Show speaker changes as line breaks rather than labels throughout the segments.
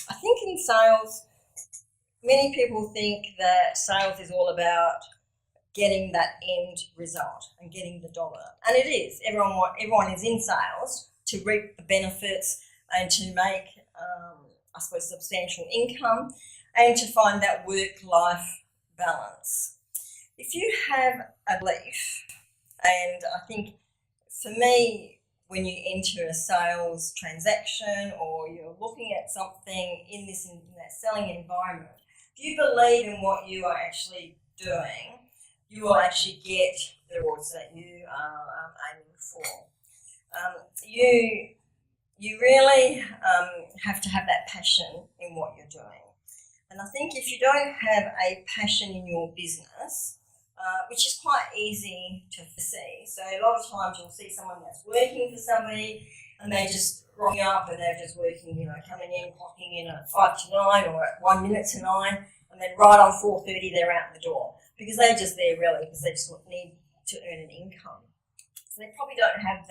I think in sales, many people think that sales is all about getting that end result and getting the dollar. And it is. Everyone is in sales to reap the benefits and to make, I suppose, substantial income and to find that work-life balance. If you have a belief, and I think for me, when you enter a sales transaction or you're looking at something in that selling environment, if you believe in what you are actually doing, you will actually get the rewards that you are aiming for. You really have to have that passion in what you're doing. And I think if you don't have a passion in your business, which is quite easy to see. So a lot of times you'll see someone that's working for somebody and they just rock up and they're just working, coming in, clocking in at 5 to 9 or at 1 minute to 9, and then right on 4:30 they're out the door because they're just there really because they just need to earn an income. So they probably don't have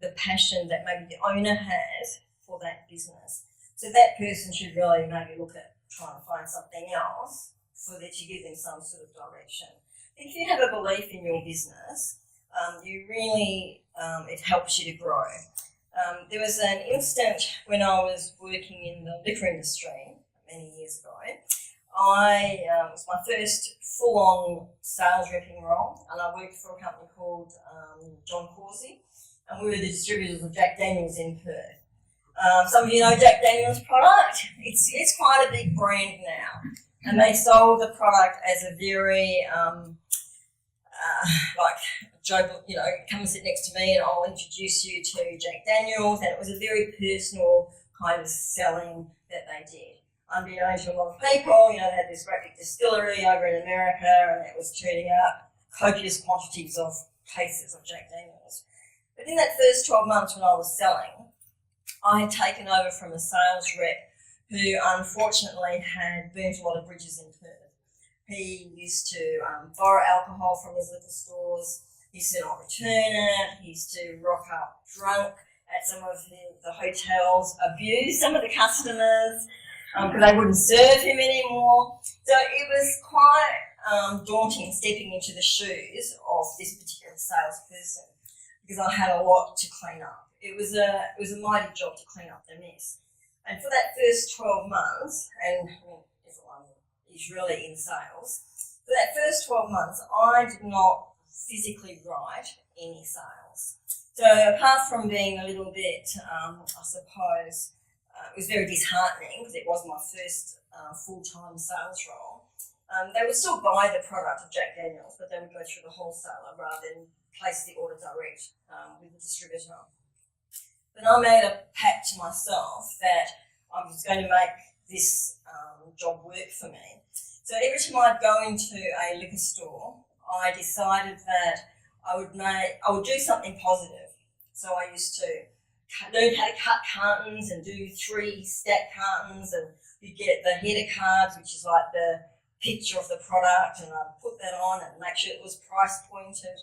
the passion that maybe the owner has for that business. So that person should really maybe look at trying to find something else so that you give them some sort of direction. If you have a belief in your business, you really, it helps you to grow. There was an instant when I was working in the liquor industry many years ago. It was my first full-on sales repping role, and I worked for a company called John Causey, and we were the distributors of Jack Daniels in Perth. Some of you know Jack Daniels product. It's quite a big brand now, and they sold the product as a very like Joe, come and sit next to me and I'll introduce you to Jack Daniels, and it was a very personal kind of selling that they did. Unbeknownst to a lot of people, they had this great big distillery over in America and it was turning out copious quantities of cases of Jack Daniels. But in that first 12 months when I was selling, I had taken over from a sales rep who unfortunately had burnt a lot of bridges in Perth. He used to borrow alcohol from his liquor stores. He used to not return it. He used to rock up drunk at some of the hotels, abuse some of the customers because they wouldn't serve him anymore. So it was quite daunting stepping into the shoes of this particular salesperson because I had a lot to clean up. It was a mighty job to clean up the mess. And for that first 12 months, and everyone is really in sales, for that first 12 months, I did not physically write any sales. So apart from being a little bit, I suppose, it was very disheartening because it was my first full-time sales role. They would still buy the product of Jack Daniels, but they would go through the wholesaler rather than place the order direct with the distributor. But I made a pact to myself that I was going to make this job work for me. So every time I'd go into a liquor store, I decided that I would do something positive. So I used to learn how to cut cartons and do 3 stack cartons, and you get the header cards, which is like the picture of the product, and I'd put that on and make sure it was price pointed.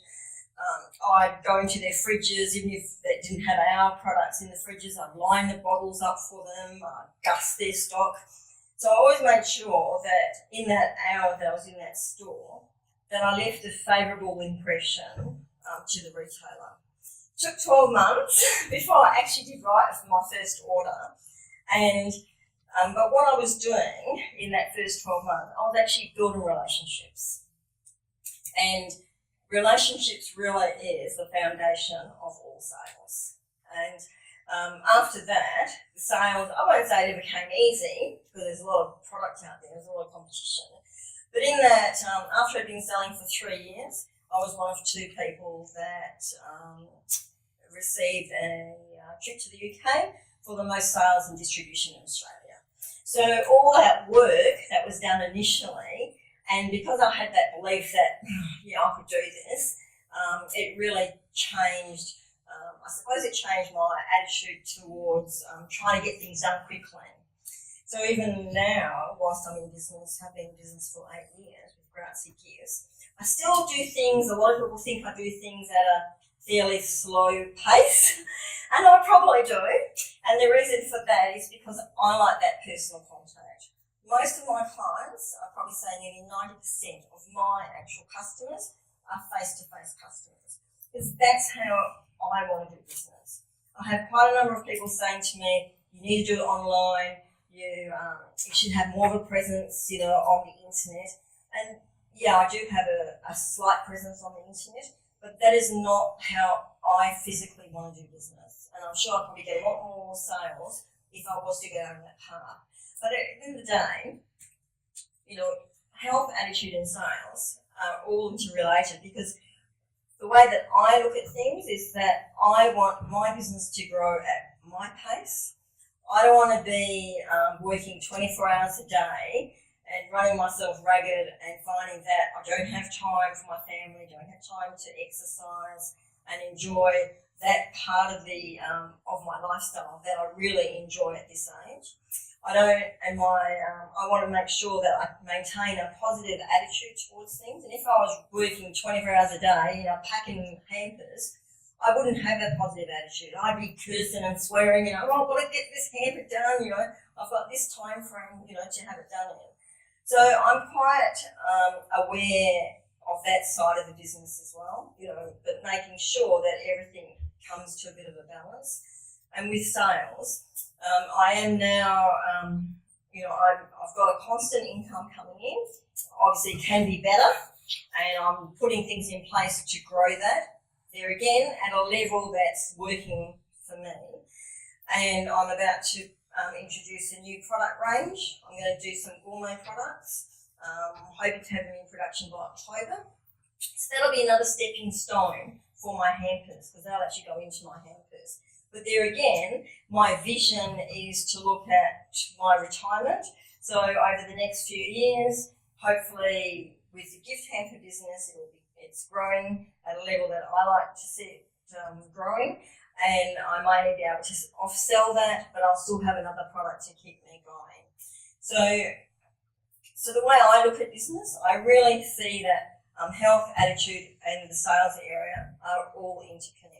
I'd go into their fridges, even if they didn't have our products in the fridges, I'd line the bottles up for them, I'd dust their stock. So I always made sure that in that hour that I was in that store, that I left a favourable impression to the retailer. It took 12 months before I actually did write for my first order, and but what I was doing in that first 12 months, I was actually building relationships. And relationships really is the foundation of all sales. And after that, the sales, I won't say it became easy because there's a lot of products out there, there's a lot of competition. But in that, after I'd been selling for 3 years, I was one of 2 people that received a trip to the UK for the most sales and distribution in Australia. So all that work that was done initially, and because I had that belief that, I could do this, it really changed, I suppose it changed my attitude towards trying to get things done quickly. So even now, whilst I'm in business, have been in business for 8 years with Grazie Gears, I still do things, a lot of people think I do things at a fairly slow pace, and I probably do. And the reason for that is because I like that personal contact. Most of my clients, I'd probably say nearly 90% of my actual customers are face-to-face customers, because that's how I want to do business. I have quite a number of people saying to me, you need to do it online, you should have more of a presence, on the internet. And yeah, I do have a slight presence on the internet, but that is not how I physically want to do business. And I'm sure I'd probably get a lot more sales if I was to go down that path. But at the end of the day, health, attitude and sales are all interrelated, because the way that I look at things is that I want my business to grow at my pace. I don't want to be working 24 hours a day and running myself ragged and finding that I don't have time for my family, don't have time to exercise and enjoy that part of of my lifestyle that I really enjoy at this age. I want to make sure that I maintain a positive attitude towards things. And if I was working 24 hours a day, packing hampers, I wouldn't have a positive attitude. I'd be cursing and swearing, I've got to get this hamper done, I've got this time frame, to have it done in. So I'm quite aware of that side of the business as well, but making sure that everything comes to a bit of a balance. And with sales, I am now, I've got a constant income coming in. Obviously, it can be better, and I'm putting things in place to grow that. There again, at a level that's working for me. And I'm about to introduce a new product range. I'm going to do some gourmet products. I'm hoping to have them in production by October. So that'll be another stepping stone for my hampers, because they'll actually go into my hampers. But there again, my vision is to look at my retirement. So over the next few years, hopefully with the gift hamper business, it's growing at a level that I like to see it growing, and I may be able to off-sell that, but I'll still have another product to keep me going. So the way I look at business, I really see that health, attitude and the sales area are all interconnected.